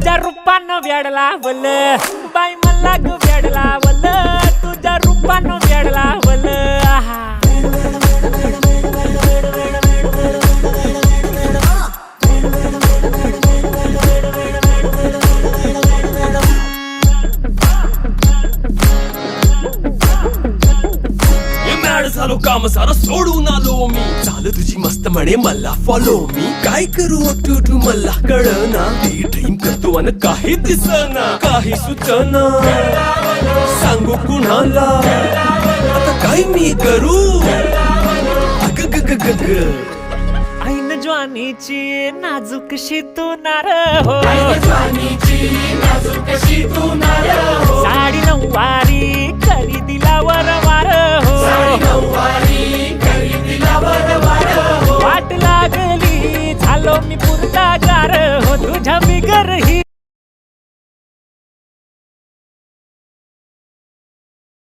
तुझ्या रूपानं वेड लावल बाई मला ग वेड लावल तुझ्या रूपानं वेड लावल आहा झालो काम सारं सोडून आलो मी चाल तुझी मस्त म्हणे मला फॉलो मी काय करू टू मला कळना ती ड्रीम करतो अन काही दिसना काही सुचना सांगू कुणाला आता काय मी करू अग ग ग ग ग ऐन ज्वानीची नाजूकशी तू नार हो साडी नऊवारी करी दिला वरवार हो वाट लागली झालो मी पुरता गार हो तुझ्या बिगर ही